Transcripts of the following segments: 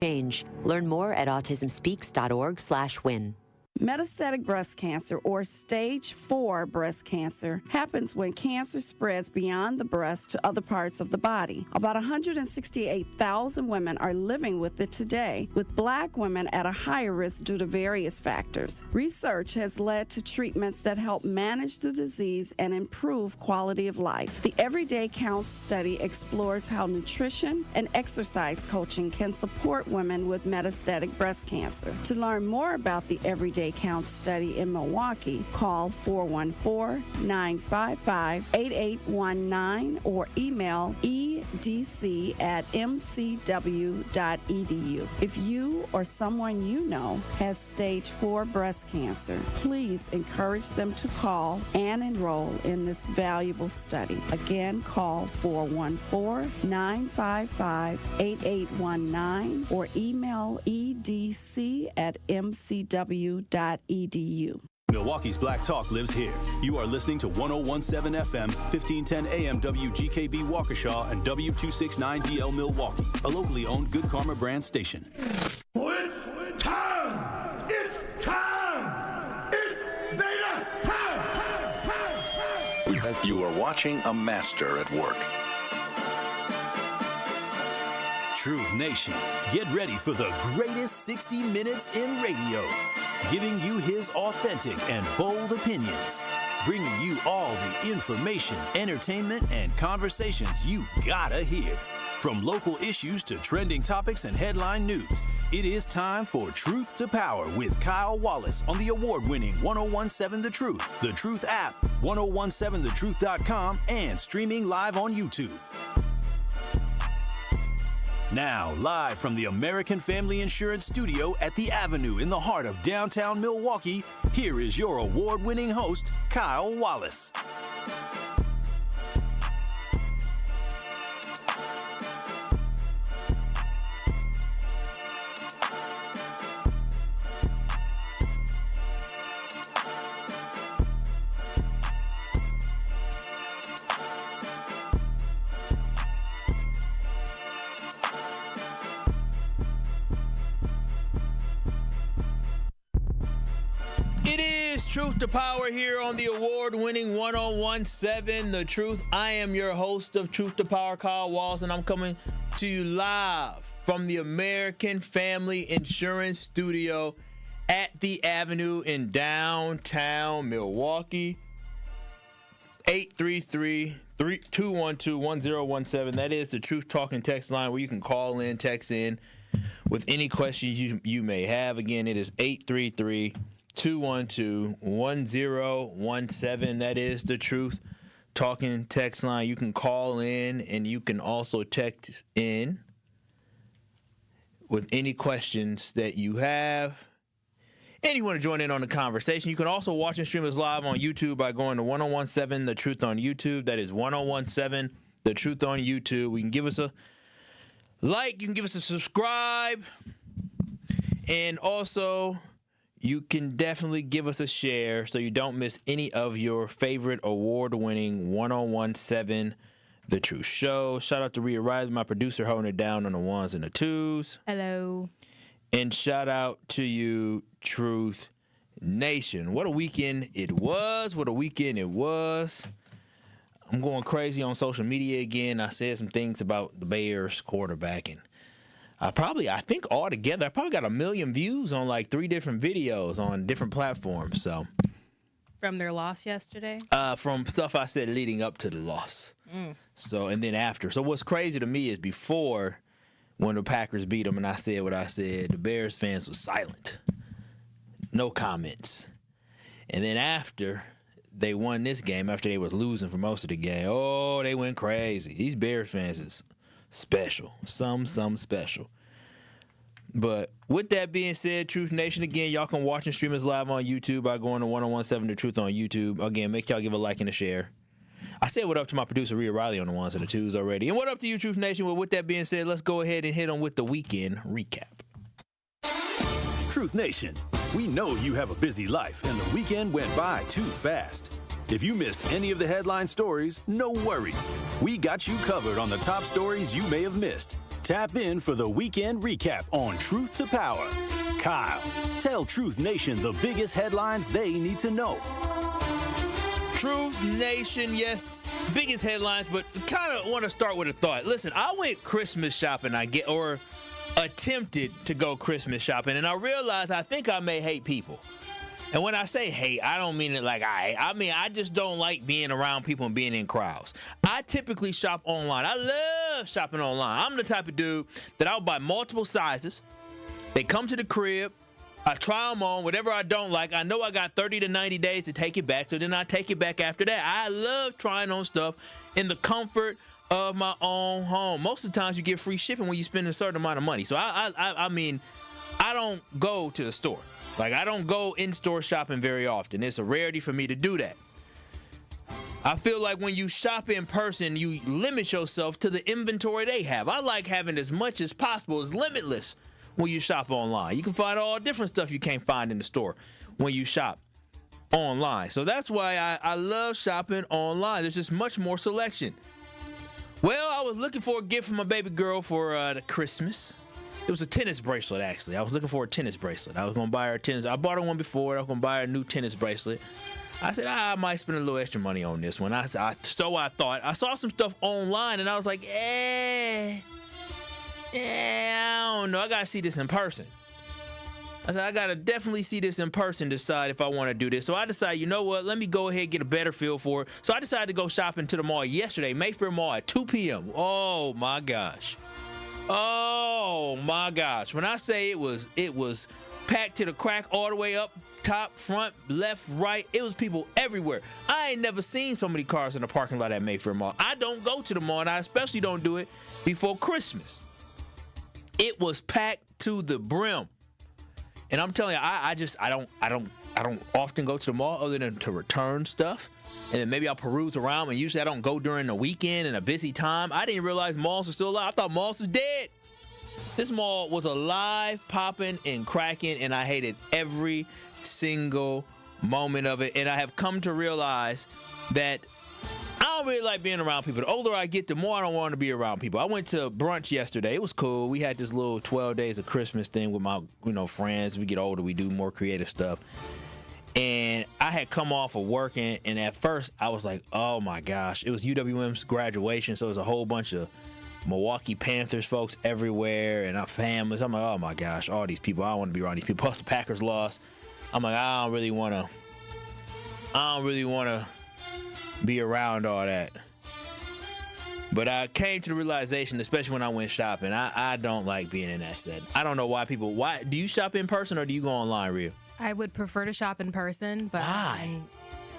Change. Learn more at autismspeaks.org/win. Metastatic breast cancer, or stage 4 breast cancer, happens when cancer spreads beyond the breast to other parts of the body. About 168,000 women are living with it today, with Black women at a higher risk due to various factors. Research has led to treatments that help manage the disease and improve quality of life. The Everyday Counts study explores how nutrition and exercise coaching can support women with metastatic breast cancer. To learn more about the Everyday Counts study in Milwaukee, call 414-955-8819 or email edc@mcw.edu. If you or someone you know has stage 4 breast cancer, please encourage them to call and enroll in this valuable study. Again, call 414-955-8819 or email edc@mcw.edu. Milwaukee's Black Talk lives here. You are listening to 101.7 FM, 1510 AM WGKB Waukesha and W269DL Milwaukee, a locally owned Good Karma brand station. It's time! It's time! It's Beta time! You are watching a master at work. Truth Nation, get ready for the greatest 60 minutes in radio, giving you his authentic and bold opinions, bringing you all the information, entertainment, and conversations you gotta hear. From local issues to trending topics and headline news, it is time for Truth to Power with Kyle Wallace on the award-winning 101.7 The Truth app, 1017thetruth.com, and streaming live on YouTube. Now, live from the American Family Insurance Studio at the Avenue in the heart of downtown Milwaukee, here is your award-winning host, Kyle Wallace. Truth to Power here on the award-winning 101.7 The Truth. I am your host of Truth to Power, Kyle Wallace, and I'm coming to you live from the American Family Insurance Studio at the Avenue in downtown Milwaukee. 833-212-1017. That is the Truth Talking text line where you can call in, text in with any questions you may have. Again, it is 833-212-1017. That is the Truth Talking text line. You can call in and you can also text in with any questions that you have. And you want to join in on the conversation. You can also watch and stream us live on YouTube by going to 1017 The Truth on YouTube. That is 1017 The Truth on YouTube. We can give us a like. You can give us a subscribe. And also, you can definitely give us a share so you don't miss any of your favorite award-winning 1017 The Truth show. Shout out to Rhea, my producer, holding it down on the ones and the twos. Hello. And shout out to you, Truth Nation. What a weekend it was. I'm going crazy on social media again. I said some things about the Bears quarterback, and I think altogether, I probably got 1 million views on like 3 different videos on different platforms. So from their loss yesterday? From stuff I said leading up to the loss. So, and then after. So what's crazy to me is before, when the Packers beat them and I said what I said, the Bears fans was silent. No comments. And then after they won this game, after they was losing for most of the game, oh, they went crazy. These Bears fans is special. Some special. But with that being said, Truth Nation, again, y'all can watch and stream us live on YouTube by going to 1017 The Truth on YouTube. Again, make y'all give a like and a share. I said what up to my producer, Rhea on the ones and the twos already. And what up to you, Truth Nation? Well, with that being said, let's go ahead and hit them with the weekend recap. Truth Nation, we know you have a busy life and the weekend went by too fast. If you missed any of the headline stories, no worries. We got you covered on the top stories you may have missed. Tap in for the weekend recap on Truth to Power. Kyle, tell Truth Nation the biggest headlines they need to know. Truth Nation, yes, biggest headlines, but kind of want to start with a thought. Listen, I went Christmas shopping, or attempted to go Christmas shopping, and I realized I think I may hate people. And when I say hate, I don't mean it like I mean I just don't like being around people and being in crowds. I typically shop online. I love shopping online. I'm the type of dude that I'll buy multiple sizes. They come to the crib. I try them on. Whatever I don't like, I know I got 30 to 90 days to take it back, so then I take it back after that. I love trying on stuff in the comfort of my own home. Most of the times you get free shipping when you spend a certain amount of money. So I mean, I don't go to the store. Like, I don't go in-store shopping very often. It's a rarity for me to do that. I feel like when you shop in person, you limit yourself to the inventory they have. I like having as much as possible, as limitless when you shop online. You can find all different stuff you can't find in the store when you shop online. So that's why I love shopping online. There's just much more selection. Well, I was looking for a gift for my baby girl for the Christmas. It was a tennis bracelet, actually. I was looking for a tennis bracelet. I was going to buy her tennis. I bought her one before. I was going to buy her a new tennis bracelet. I said, I might spend a little extra money on this one. So I thought. I saw some stuff online, and I was like, I don't know. I got to see this in person. I said, I got to definitely see this in person, decide if I want to do this. So I decided, you know what? Let me go ahead and get a better feel for it. So I decided to go shopping to the mall yesterday, Mayfair Mall at 2 p.m. Oh, my gosh. Oh my gosh. When I say it was packed to the crack all the way up, top, front, left, right, it was people everywhere. I ain't never seen so many cars in the parking lot at Mayfair Mall. I don't go to the mall, and I especially don't do it before Christmas. It was packed to the brim. And I'm telling you, I don't often go to the mall other than to return stuff. And then maybe I'll peruse around, and usually I don't go during the weekend and a busy time. I didn't realize malls were still alive. I thought malls was dead. This mall was alive, popping, and cracking, and I hated every single moment of it. And I have come to realize that I don't really like being around people. The older I get, the more I don't want to be around people. I went to brunch yesterday. It was cool. We had this little 12 days of Christmas thing with my friends. We get older, we do more creative stuff. And I had come off of working, and at first I was like, oh my gosh. It was UWM's graduation, so it was a whole bunch of Milwaukee Panthers folks everywhere and our families. I'm like, oh my gosh, all these people. I don't want to be around these people. Plus the Packers lost. I'm like, I don't really want to be around all that. But I came to the realization, especially when I went shopping, I don't like being in that setting. I don't know why people. Why do you shop in person or do you go online, Rhea? I would prefer to shop in person, but why?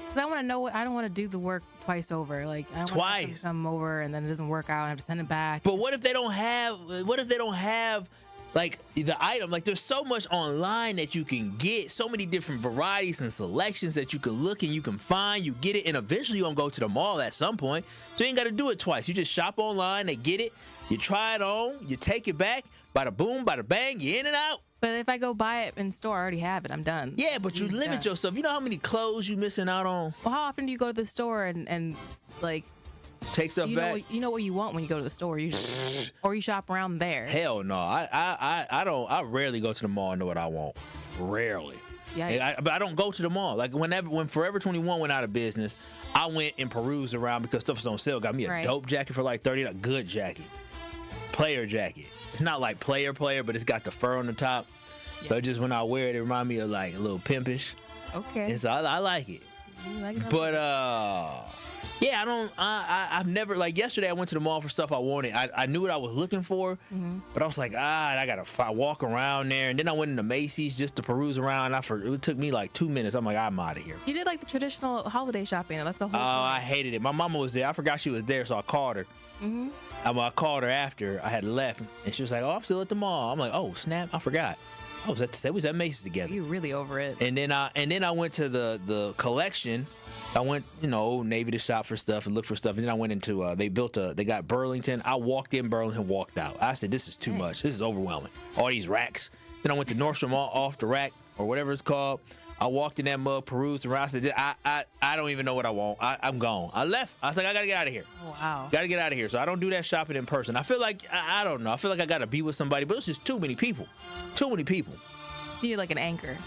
Because I want to know. I don't want to do the work twice over. Like I don't want to come over and then it doesn't work out and I have to send it back. But what if they don't have? What if they don't have? Like the item, like there's so much online that you can get, so many different varieties and selections that you can look and you can find, you get it, and eventually you're gonna go to the mall at some point. So you ain't gotta do it twice. You just shop online, they get it, you try it on, you take it back, bada boom, bada bang, you in and out. But if I go buy it in store, I already have it. I'm done. Yeah, but you limit yourself. You know how many clothes you missing out on? Well, how often do you go to the store and like take stuff back? You know what you want when you go to the store. You just, or you shop around there. Hell no. I don't. I rarely go to the mall and know what I want. Rarely. Yeah. But I don't go to the mall. Like when Forever 21 went out of business, I went and perused around because stuff was on sale. Got me a dope jacket for like $30. A good jacket. Player jacket. It's not like player, but it's got the fur on the top. Yeah. So just when I wear it, it reminds me of like a little pimpish. Okay. And so I like it. But yeah, I've never, like yesterday I went to the mall for stuff I wanted. I knew what I was looking for, but I was like, I gotta walk around there. And then I went into Macy's just to peruse around. It took me like 2 minutes. I'm like, I'm out of here. You did like the traditional holiday shopping. That's the whole thing. I hated it. My mama was there. I forgot she was there, so I called her. I called her after I had left, and she was like, oh, I'm still at the mall. I'm like, oh, snap, I forgot. We was at Macy's together. You really over it. And then I went to the collection. I went, Old Navy to shop for stuff and look for stuff. And then I went into, they got Burlington. I walked in Burlington, walked out. I said, this is too much. This is overwhelming. All these racks. Then I went to Nordstrom off the rack or whatever it's called. I walked in that mug, perused around. I said, I don't even know what I want. I'm gone. I left. I was like, I got to get out of here. Wow. Got to get out of here. So I don't do that shopping in person. I feel like, I don't know. I feel like I got to be with somebody, but it's just too many people. Too many people. Do you like an anchor?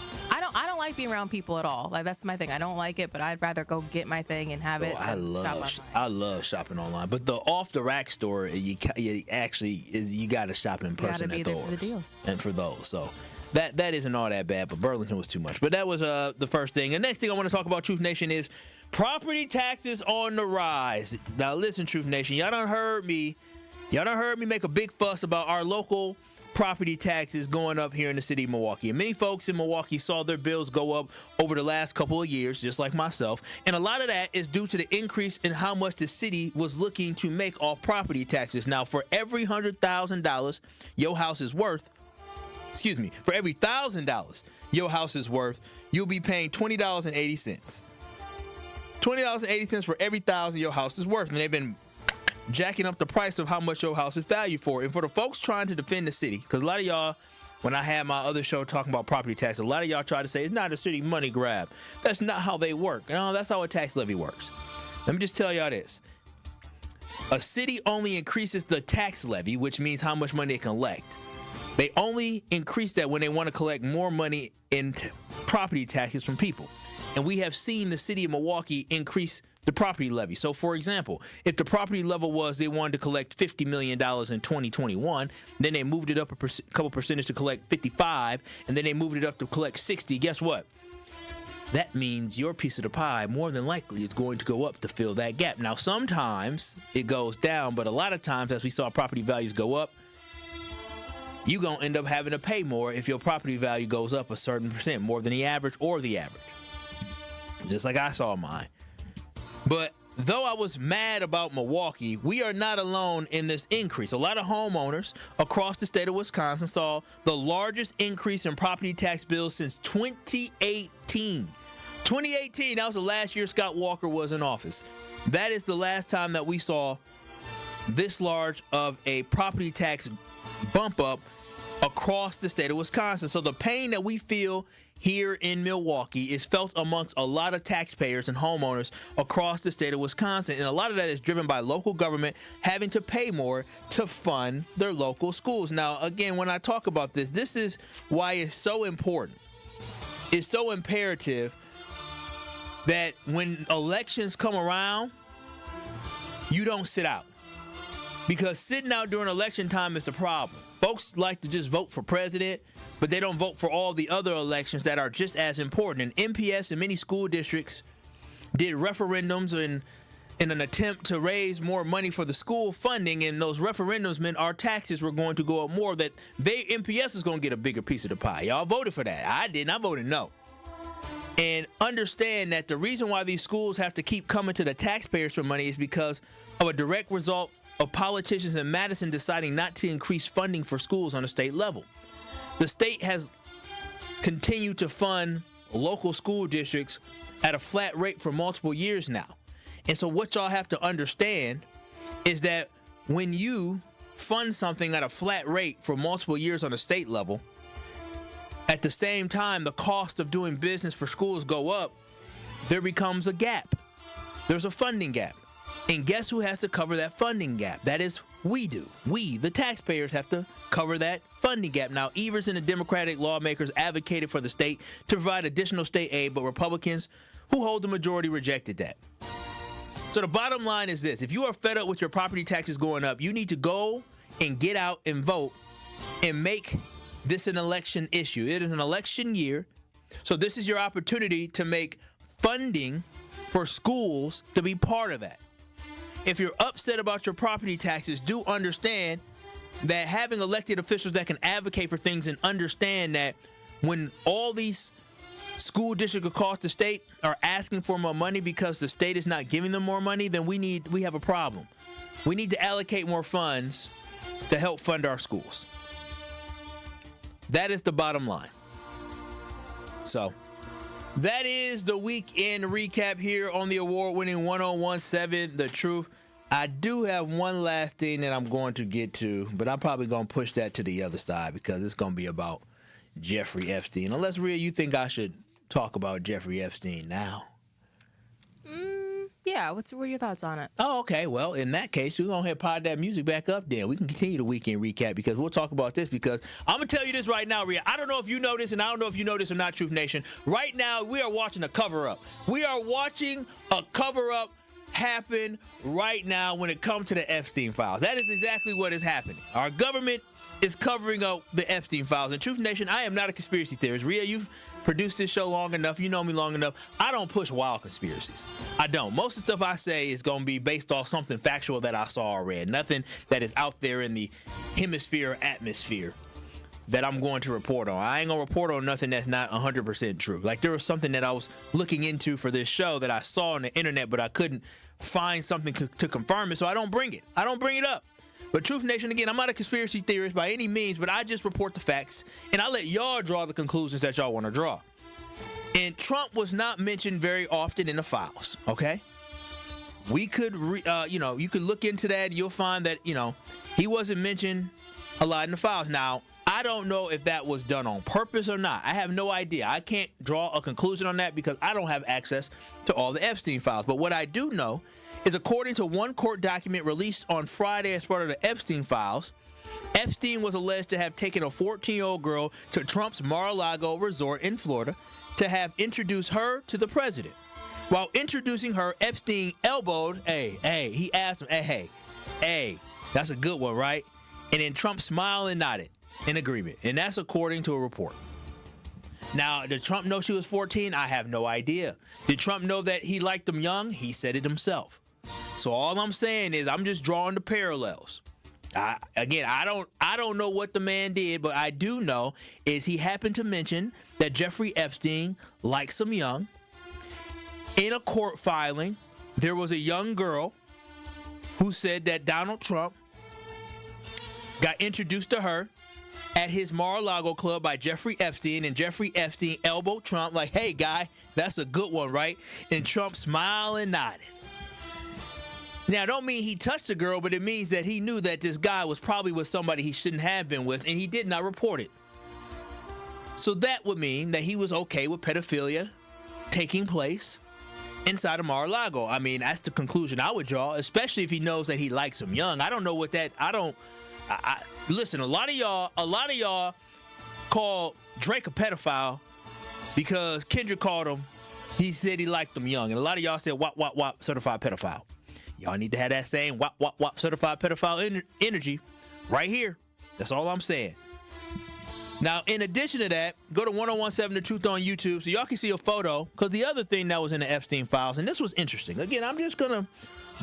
I don't like being around people at all. Like, that's my thing. I don't like it, but I'd rather go get my thing and have it. I love shopping online. But the off the rack store, you got to shop in person at those. For the deals. And for those. So that isn't all that bad, but Burlington was too much. But that was the first thing. The next thing I want to talk about, Truth Nation, is property taxes on the rise. Now listen, Truth Nation, y'all done heard me make a big fuss about our local property taxes going up here in the city of Milwaukee. And many folks in Milwaukee saw their bills go up over the last couple of years, just like myself. And a lot of that is due to the increase in how much the city was looking to make off property taxes. Now, for every $100,000 your house is worth, for every $1,000 your house is worth, you'll be paying $20.80. $20.80 for every $1,000 your house is worth. And they've been jacking up the price of how much your house is valued for. And for the folks trying to defend the city, because a lot of y'all, when I had my other show talking about property tax, a lot of y'all try to say it's not a city money grab. That's not how they work. No, that's how a tax levy works. Let me just tell y'all this. A city only increases the tax levy, which means how much money they collect. They only increase that when they want to collect more money in property taxes from people. And we have seen the city of Milwaukee increase the property levy. So, for example, if the property level was they wanted to collect $50 million in 2021, then they moved it up a couple percentage to collect 55, and then they moved it up to collect 60. Guess what? That means your piece of the pie more than likely is going to go up to fill that gap. Now, sometimes it goes down, but a lot of times, as we saw property values go up, you're going to end up having to pay more if your property value goes up a certain percent, more than the average or the average. Just like I saw mine. But though I was mad about Milwaukee, we are not alone in this increase. A lot of homeowners across the state of Wisconsin saw the largest increase in property tax bills since 2018. 2018, that was the last year Scott Walker was in office. That is the last time that we saw this large of a property tax bump up across the state of Wisconsin. So the pain that we feel here in Milwaukee is felt amongst a lot of taxpayers and homeowners across the state of Wisconsin. And a lot of that is driven by local government having to pay more to fund their local schools. Now, again, when I talk about this, this is why it's so important. It's so imperative that when elections come around, you don't sit out. Because sitting out during election time is the problem. Folks like to just vote for president, but they don't vote for all the other elections that are just as important. And MPS and many school districts did referendums in an attempt to raise more money for the school funding, and those referendums meant our taxes were going to go up more, that MPS is going to get a bigger piece of the pie. Y'all voted for that. I didn't. I voted no. And understand that the reason why these schools have to keep coming to the taxpayers for money is because of a direct result of politicians in Madison deciding not to increase funding for schools on a state level. The state has continued to fund local school districts at a flat rate for multiple years now. And so what y'all have to understand is that when you fund something at a flat rate for multiple years on a state level, at the same time the cost of doing business for schools go up, there becomes a gap. There's a funding gap. And guess who has to cover that funding gap? That is we do. We, the taxpayers, have to cover that funding gap. Now, Evers and the Democratic lawmakers advocated for the state to provide additional state aid, but Republicans who hold the majority rejected that. So the bottom line is this. If you are fed up with your property taxes going up, you need to go and get out and vote and make this an election issue. It is an election year. So this is your opportunity to make funding for schools to be part of that. If you're upset about your property taxes, do understand that having elected officials that can advocate for things and understand that when all these school districts across the state are asking for more money because the state is not giving them more money, then we have a problem. We need to allocate more funds to help fund our schools. That is the bottom line. So that is the weekend recap here on the award-winning 101.7 The Truth. I do have one last thing that I'm going to get to, but I'm probably going to push that to the other side because it's going to be about Jeffrey Epstein. Unless, Rhea, you think I should talk about Jeffrey Epstein now? Yeah, what are your thoughts on it? Oh, okay. Well, in that case, we're going to pod that music back up then. We can continue the weekend recap because we'll talk about this because I'm going to tell you this right now, Rhea. I don't know if you know this, and I don't know if you know this or not, Truth Nation. Right now, we are watching a cover-up. We are watching a cover-up happen right now when it comes to the Epstein Files. That is exactly what is happening. Our government is covering up the Epstein Files. And Truth Nation, I am not a conspiracy theorist. Rhea, you've produced this show long enough. You know me long enough. I don't push wild conspiracies. I don't. Most of the stuff I say is going to be based off something factual that I saw or read. Nothing that is out there in the hemisphere or atmosphere that I'm going to report on. I ain't going to report on nothing that's not 100% true. Like there was something that I was looking into for this show that I saw on the internet, but I couldn't find something to confirm it, so I don't bring it. I don't bring it up. But Truth Nation, again, I'm not a conspiracy theorist by any means, but I just report the facts, and I let y'all draw the conclusions that y'all want to draw. And Trump was not mentioned very often in the files, okay? We could, you could look into that, and you'll find that, he wasn't mentioned a lot in the files. Now, I don't know if that was done on purpose or not. I have no idea. I can't draw a conclusion on that because I don't have access to all the Epstein files. But what I do know is according to one court document released on Friday as part of the Epstein Files, Epstein was alleged to have taken a 14-year-old girl to Trump's Mar-a-Lago resort in Florida to have introduced her to the president. While introducing her, Epstein elbowed, he asked him, hey, that's a good one, right? And then Trump smiled and nodded in agreement. And that's according to a report. Now, did Trump know she was 14? I have no idea. Did Trump know that he liked them young? He said it himself. So all I'm saying is I'm just drawing the parallels. I don't know what the man did, but I do know is he happened to mention that Jeffrey Epstein likes them young. In a court filing, there was a young girl who said that Donald Trump got introduced to her at his Mar-a-Lago club by Jeffrey Epstein, and Jeffrey Epstein elbowed Trump like, hey, guy, that's a good one, right? And Trump smiled and nodded. Now, I don't mean he touched the girl, but it means that he knew that this guy was probably with somebody he shouldn't have been with, and he did not report it. So that would mean that he was okay with pedophilia taking place inside of Mar-a-Lago. I mean, that's the conclusion I would draw, especially if he knows that he likes them young. I don't know what that, listen, a lot of y'all call Drake a pedophile because Kendrick called him, he said he liked them young. And a lot of y'all said, wop, wop, wop, certified pedophile. Y'all need to have that same wop, wop, wop, certified pedophile energy right here. That's all I'm saying. Now, in addition to that, go to 1017 The Truth on YouTube so y'all can see a photo, because the other thing that was in the Epstein Files, and this was interesting. Again, I'm just going to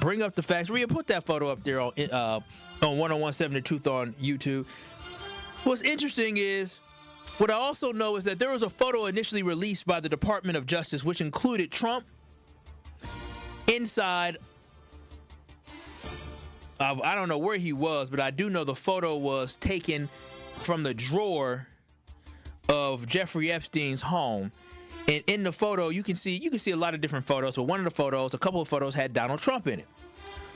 bring up the facts. Rhea, put that photo up there on 1017 The Truth on YouTube. What's interesting is, what I also know is that there was a photo initially released by the Department of Justice, which included Trump inside I don't know where he was, but I do know the photo was taken from the drawer of Jeffrey Epstein's home. And in the photo, you can see a lot of different photos, but one of the photos, a couple of photos had Donald Trump in it.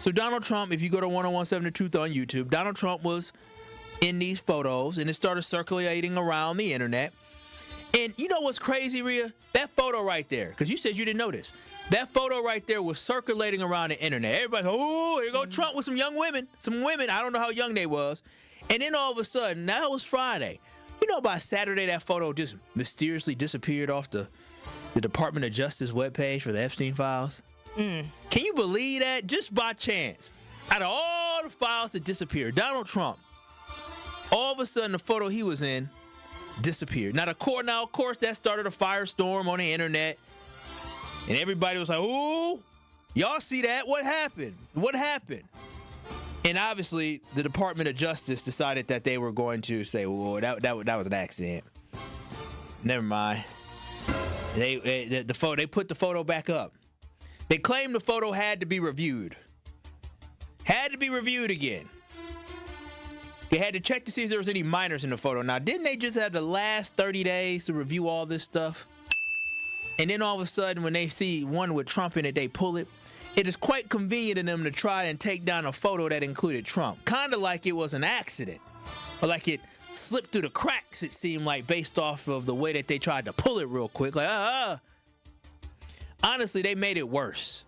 So Donald Trump, if you go to 1017 The Truth on YouTube, Donald Trump was in these photos, and it started circulating around the internet. And you know what's crazy, Rhea? That photo right there, because you said you didn't notice. That photo right there was circulating around the internet. Everybody's, oh, here go Trump with some young women. Some women, I don't know how young they was. And then all of a sudden, now it was Friday. You know, by Saturday, that photo just mysteriously disappeared off the Department of Justice webpage for the Epstein Files. Can you believe that? Just by chance. Out of all the files that disappeared, Donald Trump, all of a sudden, the photo he was in disappeared. Now, of course, that started a firestorm on the internet. And everybody was like, ooh, y'all see that? What happened? What happened? And obviously, the Department of Justice decided that they were going to say, well, that was an accident. Never mind. They put the photo back up. They claimed the photo had to be reviewed. Had to be reviewed again. They had to check to see if there was any minors in the photo. Now, didn't they just have the last 30 days to review all this stuff? And then all of a sudden, when they see one with Trump in it, they pull it. It is quite convenient in them to try and take down a photo that included Trump. Kind of like it was an accident. Or like it slipped through the cracks, it seemed like, based off of the way that they tried to pull it real quick. Like, honestly, they made it worse.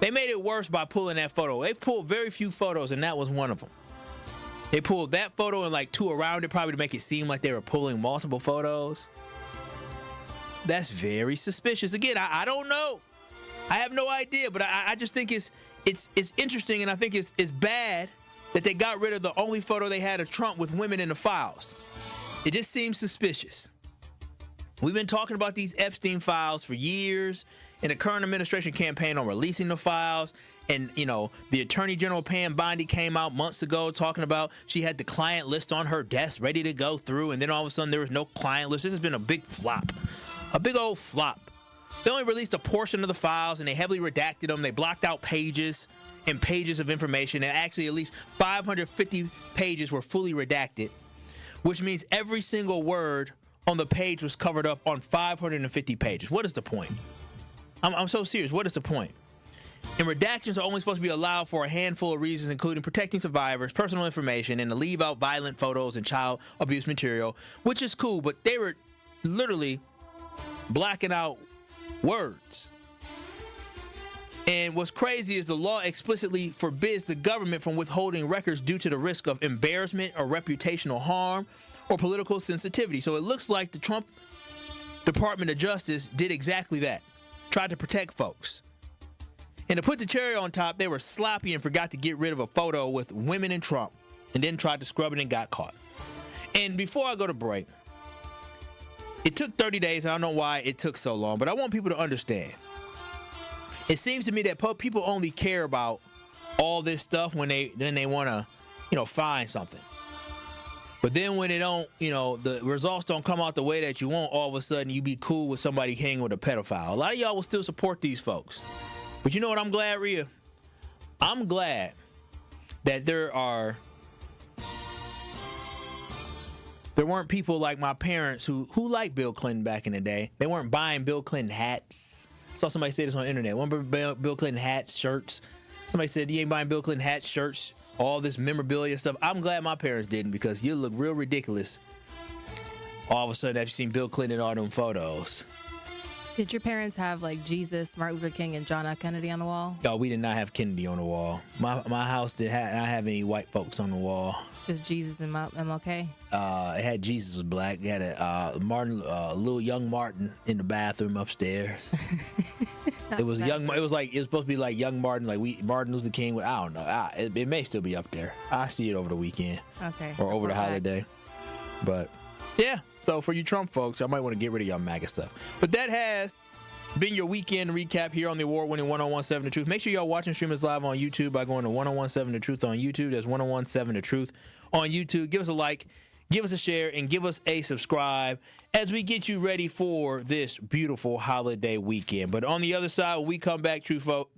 They made it worse by pulling that photo. They've pulled very few photos, and that was one of them. They pulled that photo and like 2 around it, probably to make it seem like they were pulling multiple photos. That's very suspicious. Again, I don't know. I have no idea, but I just think it's interesting, and I think it's bad that they got rid of the only photo they had of Trump with women in the files. It just seems suspicious. We've been talking about these Epstein files for years, and the current administration campaign on releasing the files. And, you know, the Attorney General Pam Bondi came out months ago talking about she had the client list on her desk ready to go through, and then all of a sudden there was no client list. This has been a big flop, a big old flop. They only released a portion of the files, and they heavily redacted them. They blocked out pages and pages of information, and actually at least 550 pages were fully redacted, which means every single word on the page was covered up on 550 pages. What is the point? I'm so serious. What is the point? And redactions are only supposed to be allowed for a handful of reasons, including protecting survivors, personal information, and to leave out violent photos and child abuse material, which is cool, but they were literally blacking out words. And what's crazy is the law explicitly forbids the government from withholding records due to the risk of embarrassment or reputational harm or political sensitivity. So it looks like the Trump Department of Justice did exactly that, tried to protect folks. And to put the cherry on top, they were sloppy and forgot to get rid of a photo with women and Trump, and then tried to scrub it and got caught. And before I go to break, it took 30 days. I don't know why it took so long, but I want people to understand. It seems to me that people only care about all this stuff when they want to, find something. But then when they don't, the results don't come out the way that you want, all of a sudden you be cool with somebody hanging with a pedophile. A lot of y'all will still support these folks. But you know what I'm glad, Rhea? I'm glad that there weren't people like my parents who liked Bill Clinton back in the day. They weren't buying Bill Clinton hats. I saw somebody say this on the internet. Remember Bill Clinton hats, shirts? Somebody said, you ain't buying Bill Clinton hats, shirts, all this memorabilia stuff. I'm glad my parents didn't, because you look real ridiculous all of a sudden after you seen Bill Clinton in all them photos. Did your parents have like Jesus, Martin Luther King, and John F. Kennedy on the wall? No, we did not have Kennedy on the wall. My house did not have any white folks on the wall. Just Jesus and MLK? It had Jesus was black. It had a little young Martin in the bathroom upstairs. It was young. It was supposed to be like young Martin, like Martin Luther King. I don't know. It may still be up there. I see it over the weekend. Okay. Or over the holiday. But yeah. So for you Trump folks, I might want to get rid of y'all MAGA stuff. But that has been your weekend recap here on the award-winning 1017 The Truth. Make sure y'all watching streamers live on YouTube by going to 1017 The Truth on YouTube. That's 1017 The Truth on YouTube. Give us a like, give us a share, and give us a subscribe as we get you ready for this beautiful holiday weekend. But on the other side, when we come back, Truth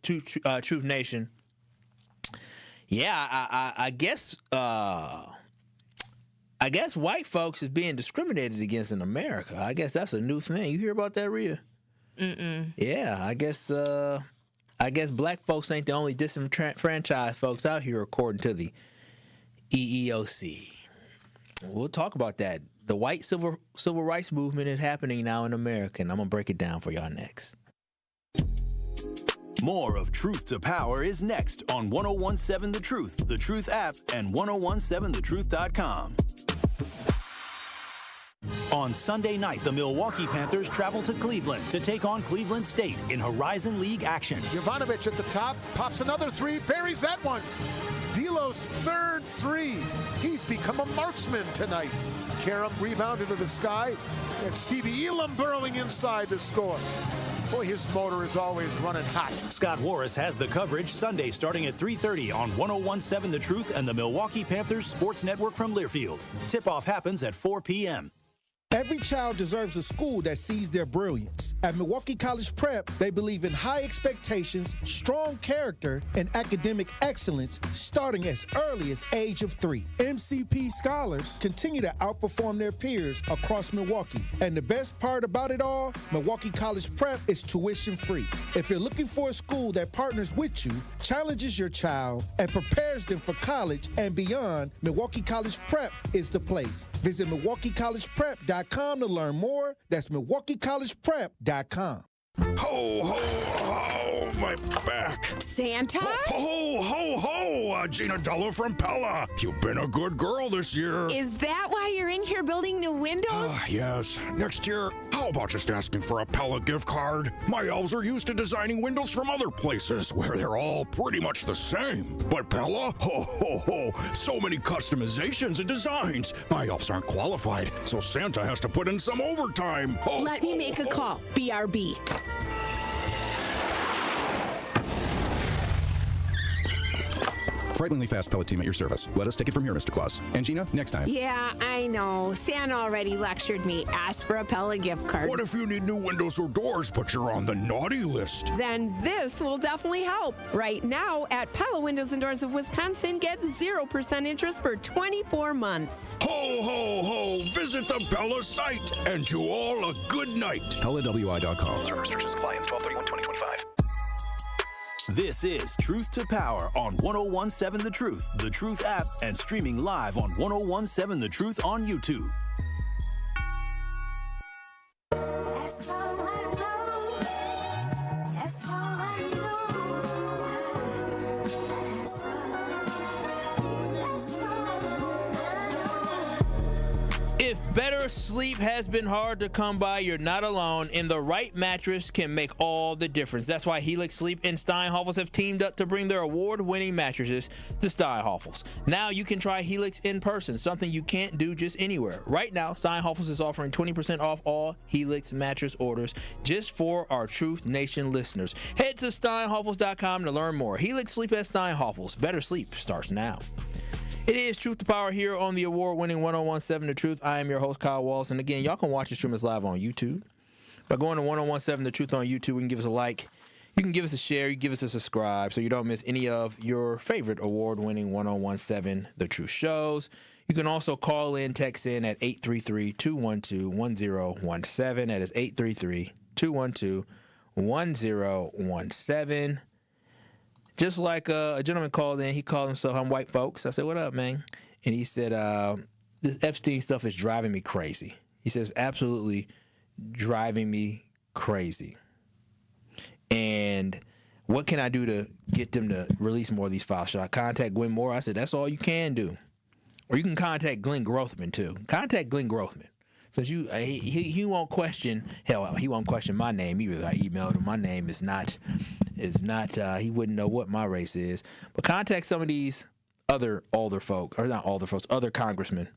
Nation, yeah, I guess white folks is being discriminated against in America. I guess that's a new thing. You hear about that, Rhea? Mm-mm. Yeah, I guess black folks ain't the only disenfranchised folks out here, according to the EEOC. We'll talk about that. The white civil rights movement is happening now in America, and I'm going to break it down for y'all next. More of Truth to Power is next on 1017 The Truth, The Truth app, and 1017thetruth.com. On Sunday night, the Milwaukee Panthers travel to Cleveland to take on Cleveland State in Horizon League action. Jovanovic at the top, pops another three, buries that one. D'Lo's third three. He's become a marksman tonight. Karam rebound into the sky, and Stevie Elam burrowing inside to score. Boy, his motor is always running hot. Scott Warris has the coverage Sunday starting at 3:30 on 1017 The Truth and the Milwaukee Panthers Sports Network from Learfield. Tip-off happens at 4 p.m. Every child deserves a school that sees their brilliance. At Milwaukee College Prep, they believe in high expectations, strong character, and academic excellence starting as early as age of 3. MCP scholars continue to outperform their peers across Milwaukee. And the best part about it all, Milwaukee College Prep is tuition free. If you're looking for a school that partners with you, challenges your child, and prepares them for college and beyond, Milwaukee College Prep is the place. Visit MilwaukeeCollegePrep.com to learn more. That's MilwaukeeCollegePrep.com. Ho, ho, ho, my back. Santa? Ho, ho, ho, Gina Della from Pella. You've been a good girl this year. Is that why you're in here building new windows? Yes. Next year, how about just asking for a Pella gift card? My elves are used to designing windows from other places where they're all pretty much the same. But Pella? Ho, ho, ho, so many customizations and designs. My elves aren't qualified, so Santa has to put in some overtime. Ho, Let me make a call. BRB. Frighteningly fast pellet team at your service. Let us take it from here, Mr. Claus. And Gina, next time. Yeah, I know. Santa already lectured me. Ask for a Pella gift card. What if you need new windows or doors, but you're on the naughty list? Then this will definitely help. Right now, at Pella Windows and Doors of Wisconsin, get 0% interest for 24 months. Ho, ho, ho! Visit the Pella site, and to all a good night. PellaWI.com. Service restrictions apply. Ends 12/31/2025. This is Truth to Power on 1017 The Truth, The Truth app, and streaming live on 1017 The Truth on YouTube. That's all I know. That's all I know. That's all I know. If better sleep has been hard to come by, you're not alone, and the right mattress can make all the difference. That's why Helix Sleep and Steinhoffels have teamed up to bring their award-winning mattresses to Steinhoffels. Now you can try Helix in person, something you can't do just anywhere. Right now, Steinhoffels is offering 20% off all Helix mattress orders just for our Truth Nation listeners. Head to steinhoffels.com to learn more. Helix Sleep at Steinhoffels. Better sleep starts now. It is Truth to Power here on the award-winning 1017 The Truth. I am your host, Kyle Wallace. And again, y'all can watch the stream us live on YouTube. By going to 1017 The Truth on YouTube, you can give us a like. You can give us a share. You can give us a subscribe so you don't miss any of your favorite award-winning 1017 The Truth shows. You can also call in, text in at 833-212-1017. That is 833-212-1017. Just like a gentleman called in, he called himself, I'm white folks. I said, what up, man? And he said, this Epstein stuff is driving me crazy. He says, absolutely driving me crazy. And what can I do to get them to release more of these files? Should I contact Gwen Moore? I said, that's all you can do. Or you can contact Glenn Grothman, too. Contact Glenn Grothman. Since he won't question, hell, he won't question my name either. I emailed him. My name is not, he wouldn't know what my race is. But contact some of these other older folk, or not older folks, other congressmen,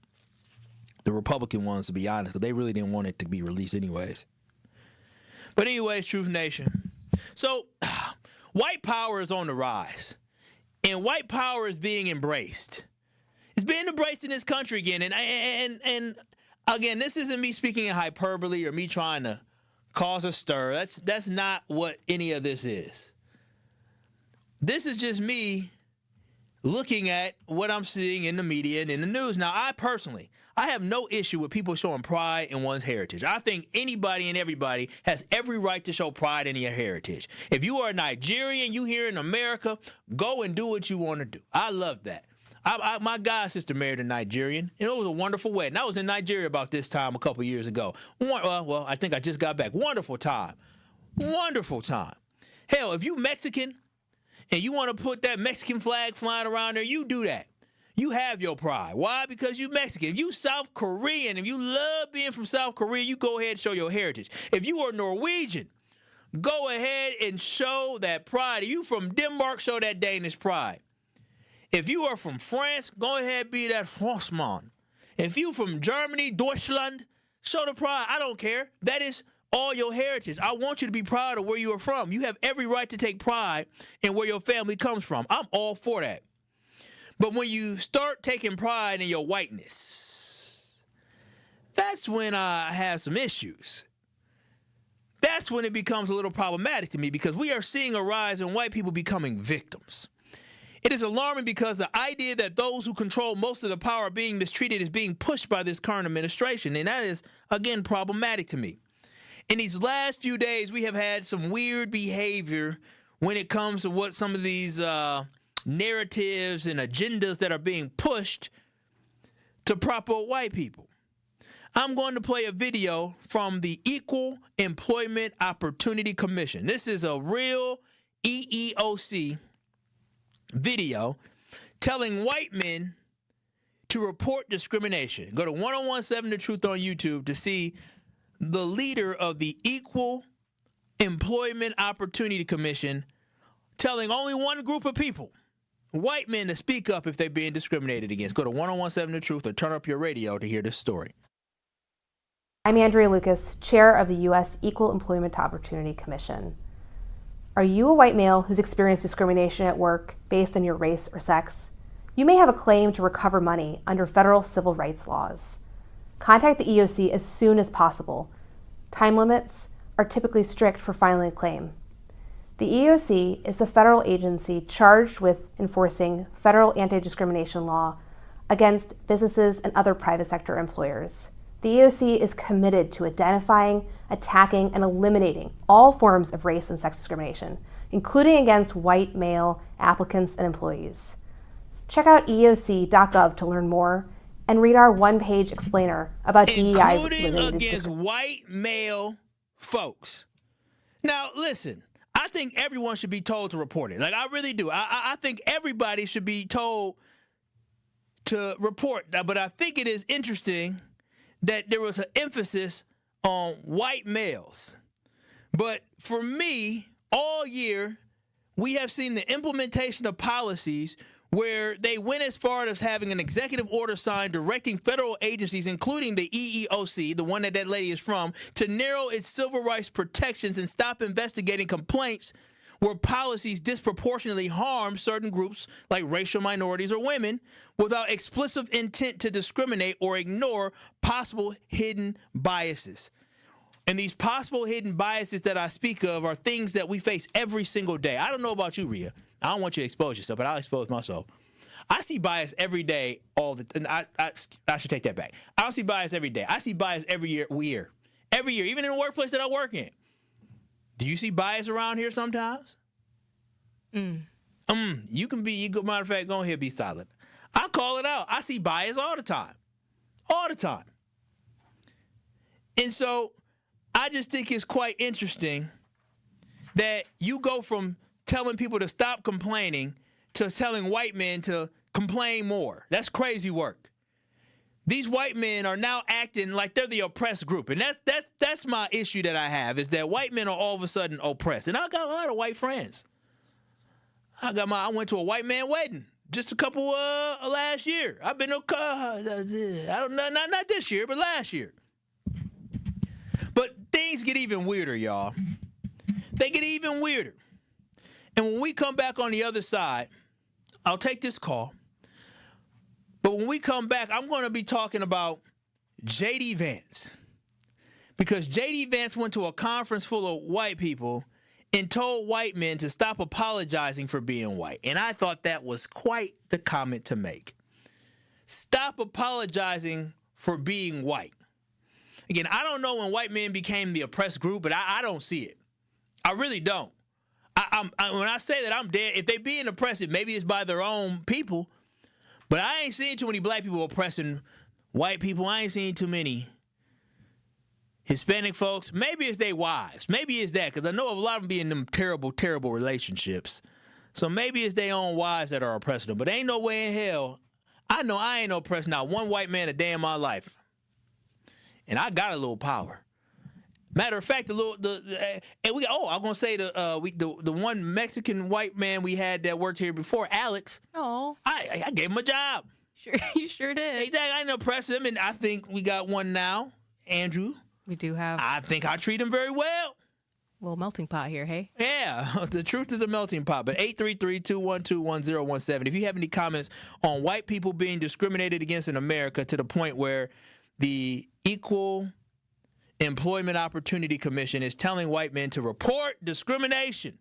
the Republican ones, to be honest, because they really didn't want it to be released anyways. But anyways, Truth Nation. So, white power is on the rise. And white power is being embraced. It's being embraced in this country again. And again, this isn't me speaking in hyperbole or me trying to cause a stir. That's not what any of this is. This is just me looking at what I'm seeing in the media and in the news. Now, I have no issue with people showing pride in one's heritage. I think anybody and everybody has every right to show pride in your heritage. If you are a Nigerian, you here in America, go and do what you want to do. I love that. My god sister married a Nigerian, and it was a wonderful wedding. I was in Nigeria about this time a couple years ago. Well, I think I just got back. Wonderful time. Wonderful time. Hell, if you Mexican and you want to put that Mexican flag flying around there, you do that. You have your pride. Why? Because you Mexican. If you South Korean, if you love being from South Korea, you go ahead and show your heritage. If you are Norwegian, go ahead and show that pride. If you from Denmark, show that Danish pride. If you are from France, go ahead and be that Franceman. If you from Germany, Deutschland, show the pride. I don't care. That is all your heritage. I want you to be proud of where you are from. You have every right to take pride in where your family comes from. I'm all for that. But when you start taking pride in your whiteness, that's when I have some issues. That's when it becomes a little problematic to me because we are seeing a rise in white people becoming victims. It is alarming because the idea that those who control most of the power are being mistreated is being pushed by this current administration, and that is, again, problematic to me. In these last few days, we have had some weird behavior when it comes to what some of these narratives and agendas that are being pushed to prop up white people. I'm going to play a video from the Equal Employment Opportunity Commission. This is a real EEOC video telling white men to report discrimination. Go to 1017 The Truth on YouTube to see the leader of the Equal Employment Opportunity Commission telling only one group of people, white men, to speak up if they're being discriminated against. Go to 1017 The Truth or turn up your radio to hear this story. I'm Andrea Lucas, chair of the U.S. Equal Employment Opportunity Commission. Are you a white male who's experienced discrimination at work based on your race or sex? You may have a claim to recover money under federal civil rights laws. Contact the EEOC as soon as possible. Time limits are typically strict for filing a claim. The EEOC is the federal agency charged with enforcing federal anti-discrimination law against businesses and other private sector employers. The EEOC is committed to identifying, attacking, and eliminating all forms of race and sex discrimination, including against white male applicants and employees. Check out EEOC.gov to learn more and read our one-page explainer about DEI including against white male folks. Now, listen, I think everyone should be told to report it. Like, I really do. I think everybody should be told to report. But I think it is interesting that there was an emphasis on white males. But for me, all year, we have seen the implementation of policies where they went as far as having an executive order signed directing federal agencies, including the EEOC, the one that lady is from, to narrow its civil rights protections and stop investigating complaints where policies disproportionately harm certain groups like racial minorities or women without explicit intent to discriminate or ignore possible hidden biases. And these possible hidden biases that I speak of are things that we face every single day. I don't know about you, Rhea. I don't want you to expose yourself, but I'll expose myself. I see bias every day, and I should take that back. I don't see bias every day. I see bias every year, even in the workplace that I work in. Do you see bias around here sometimes? You can be, matter of fact, go ahead, be silent. I call it out. I see bias all the time. All the time. And so I just think it's quite interesting that you go from telling people to stop complaining to telling white men to complain more. That's crazy work. These white men are now acting like they're the oppressed group. And that's my issue that I have, is that white men are all of a sudden oppressed. And I got a lot of white friends. I went to a white man wedding just a couple last year. I've been not this year, but last year. But things get even weirder, y'all. They get even weirder. And when we come back on the other side, I'll take this call. But when we come back, I'm going to be talking about JD Vance. Because JD Vance went to a conference full of white people and told white men to stop apologizing for being white. And I thought that was quite the comment to make. Stop apologizing for being white. Again, I don't know when white men became the oppressed group, but I don't see it. I really don't. When I say that I'm dead, if they being oppressive, maybe it's by their own people. But I ain't seen too many black people oppressing white people. I ain't seen too many Hispanic folks. Maybe it's their wives. Maybe it's that, because I know of a lot of them being in them terrible, terrible relationships. So maybe it's their own wives that are oppressing them. But ain't no way in hell. I know I ain't oppressed not one white man a day in my life. And I got a little power. Matter of fact, I'm gonna say the one Mexican white man we had that worked here before, Alex. Oh, I gave him a job. Sure, you sure did. Exactly, I didn't oppress him, and I think we got one now, Andrew. We do have. I think I treat him very well. Little melting pot here, hey? Yeah, the truth is a melting pot. But 833-212-1017. If you have any comments on white people being discriminated against in America to the point where the Equal Employment Opportunity Commission is telling white men to report discrimination.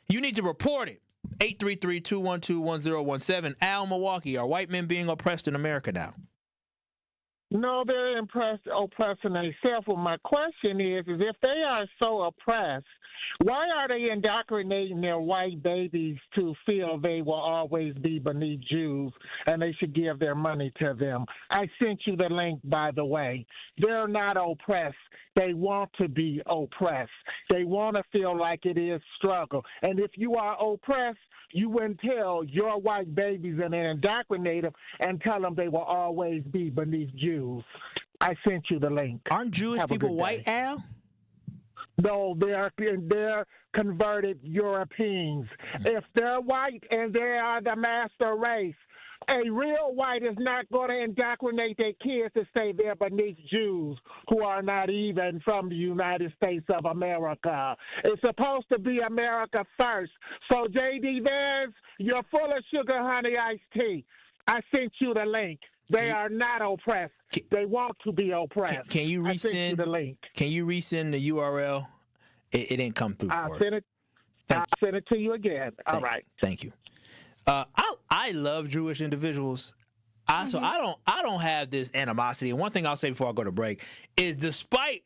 You need to report it. 833-212-1017. Al, Milwaukee, are white men being oppressed in America now? No, they're oppressing themselves. Well, my question is if they are so oppressed, why are they indoctrinating their white babies to feel they will always be beneath Jews and they should give their money to them? I sent you the link, by the way. They're not oppressed. They want to be oppressed. They want to feel like it is struggle. And if you are oppressed, you wouldn't tell your white babies and then indoctrinate them and tell them they will always be beneath Jews. I sent you the link. Aren't Jewish people white, Al? No, they're converted Europeans. If they're white and they are the master race, a real white is not going to indoctrinate their kids to say they're beneath Jews who are not even from the United States of America. It's supposed to be America first. So, JD Vance, you're full of sugar, honey, iced tea. I sent you the link. They are not oppressed. They want to be oppressed. Can you resend I sent you the link? Can you resend the URL? It didn't come through for us. I'll send it to you again. All right. Thank you. I love Jewish individuals. So I don't have this animosity. And one thing I'll say before I go to break is, despite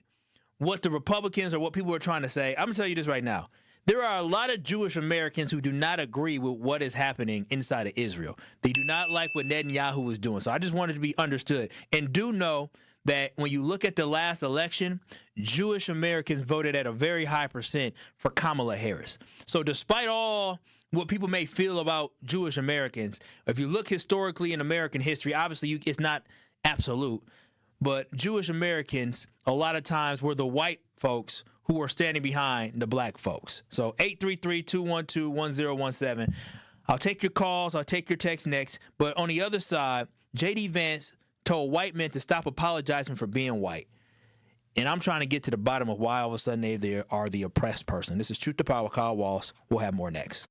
what the Republicans or what people are trying to say, I'm gonna tell you this right now. There are a lot of Jewish Americans who do not agree with what is happening inside of Israel. They do not like what Netanyahu is doing. So I just wanted to be understood. And do know that when you look at the last election, Jewish Americans voted at a very high percent for Kamala Harris. So despite all what people may feel about Jewish Americans, if you look historically in American history, obviously it's not absolute, but Jewish Americans a lot of times were the white folks who were standing behind the black folks. So 833-212-1017. I'll take your calls. I'll take your texts next. But on the other side, JD Vance told white men to stop apologizing for being white. And I'm trying to get to the bottom of why all of a sudden they are the oppressed person. This is Truth to Power, Kyle Wallace. We'll have more next.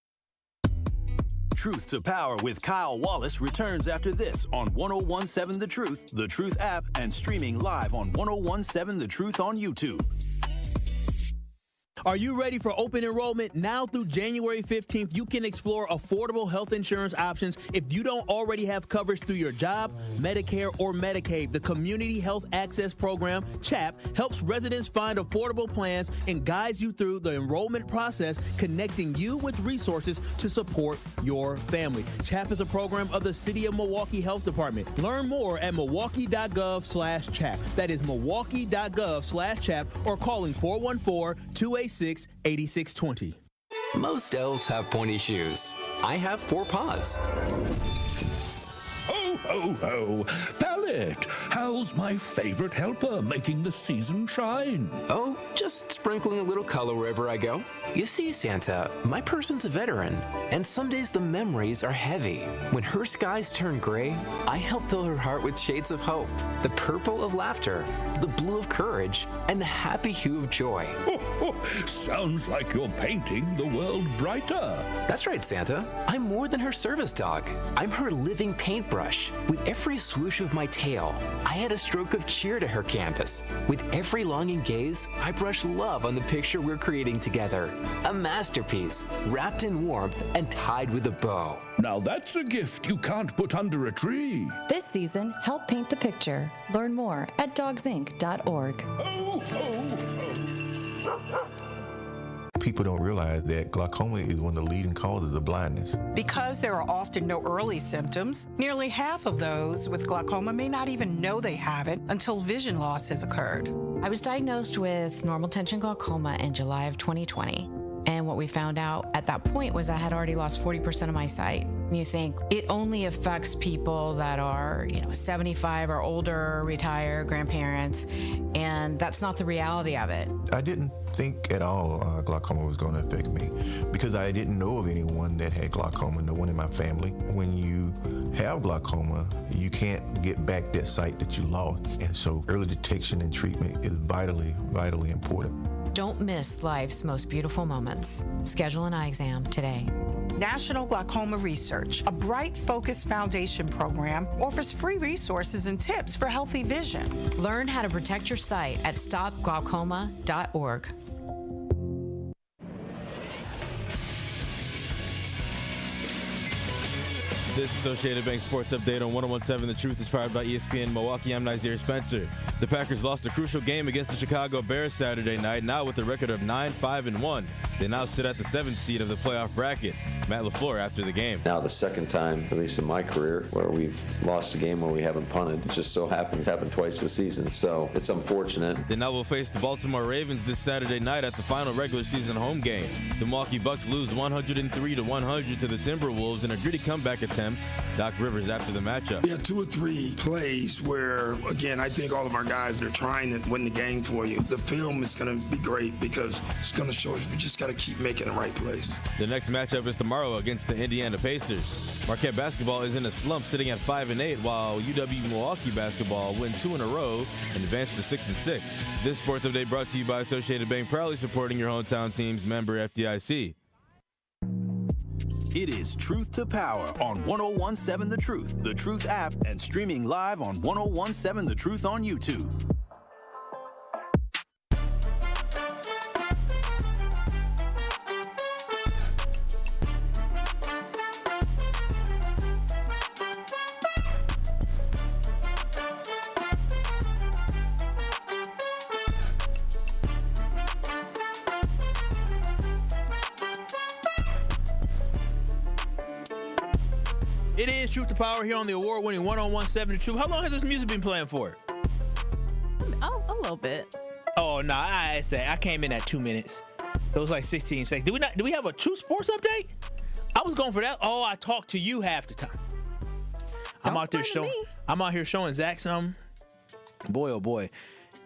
Truth to Power with Kyle Wallace returns after this on 1017 The Truth app, and streaming live on 1017 The Truth on YouTube. Are you ready for open enrollment? Now through January 15th, you can explore affordable health insurance options if you don't already have coverage through your job, Medicare, or Medicaid. The Community Health Access Program, CHAP, helps residents find affordable plans and guides you through the enrollment process, connecting you with resources to support your family. CHAP is a program of the City of Milwaukee Health Department. Learn more at milwaukee.gov/CHAP. That is milwaukee.gov/CHAP, or calling 414-286-8620. Most elves have pointy shoes. I have 4 paws. Ho, ho, ho. Pallet, Hal's my favorite helper, making the season shine. Oh, just sprinkling a little color wherever I go. You see, Santa, my person's a veteran, and some days the memories are heavy. When her skies turn gray, I help fill her heart with shades of hope, the purple of laughter, the blue of courage, and the happy hue of joy. Sounds like you're painting the world brighter. That's right, Santa. I'm more than her service dog. I'm her living paintbrush. With every swoosh of my tail, I add a stroke of cheer to her canvas. With every longing gaze, I brush love on the picture we're creating together. A masterpiece, wrapped in warmth and tied with a bow. Now that's a gift you can't put under a tree. This season, help paint the picture. Learn more at dogsinc.org. People don't realize that glaucoma is one of the leading causes of blindness. Because there are often no early symptoms, nearly half of those with glaucoma may not even know they have it until vision loss has occurred. I was diagnosed with normal tension glaucoma in July of 2020. And what we found out at that point was I had already lost 40% of my sight. And you think it only affects people that are, 75 or older, retired, grandparents, and that's not the reality of it. I didn't think at all glaucoma was going to affect me because I didn't know of anyone that had glaucoma, no one in my family. When you have glaucoma, you can't get back that sight that you lost. And so early detection and treatment is vitally, vitally important. Don't miss life's most beautiful moments. Schedule an eye exam today. National Glaucoma Research, a bright, focused foundation program, offers free resources and tips for healthy vision. Learn how to protect your sight at stopglaucoma.org. This Associated Bank Sports Update on 101.7 The Truth is powered by ESPN Milwaukee. I'm Nazir Spencer. The Packers lost a crucial game against the Chicago Bears Saturday night, now with a record of 9-5-1. They now sit at the 7th seed of the playoff bracket. Matt LaFleur after the game. Now the second time, at least in my career, where we've lost a game where we haven't punted. It just so happens it's happened twice this season, so it's unfortunate. They now will face the Baltimore Ravens this Saturday night at the final regular season home game. The Milwaukee Bucks lose 103-100 to the Timberwolves in a gritty comeback attempt. Doc Rivers after the matchup. We had 2 or 3 plays where, again, I think all of our guys are trying to win the game for you. The film is going to be great because it's going to show us we just got to keep making the right plays. The next matchup is tomorrow against the Indiana Pacers. Marquette basketball is in a slump, sitting at 5-8, while UW-Milwaukee basketball win 2 in a row and advance to 6-6. This sports update brought to you by Associated Bank, proudly supporting your hometown teams, member FDIC. It is Truth to Power on 101.7 The Truth app, and streaming live on 101.7 The Truth on YouTube. It is Truth to Power here on the award-winning 101.7 The Truth. How long has this music been playing for? A little bit. Oh, no, I came in at 2 minutes. So it was like 16 seconds. Do we have a true sports update? I was going for that. Oh, I talked to you half the time. I'm out here showing Zach something. Boy, oh boy.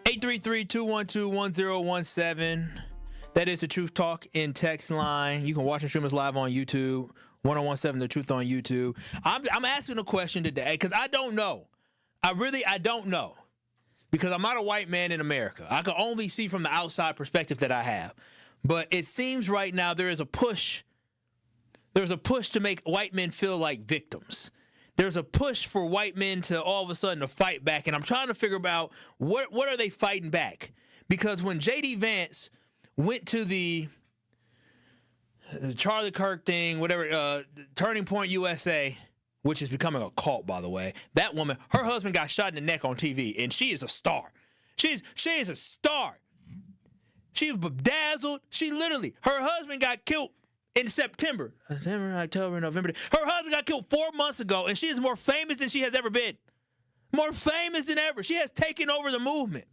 833-212-1017. That is the Truth Talk in text line. You can watch and stream us live on YouTube. 101.7 The Truth on YouTube. I'm asking a question today because I don't know. I don't know. Because I'm not a white man in America. I can only see from the outside perspective that I have. But it seems right now there is a push. There's a push to make white men feel like victims. There's a push for white men to all of a sudden to fight back. And I'm trying to figure out what are they fighting back? Because when JD Vance went to the Charlie Kirk thing, whatever, Turning Point USA, which is becoming a cult, by the way. That woman, her husband got shot in the neck on TV, and she is a star. She is a star. She was bedazzled. Her husband got killed in September, October, November. Her husband got killed 4 months ago, and she is more famous than she has ever been. More famous than ever. She has taken over the movement.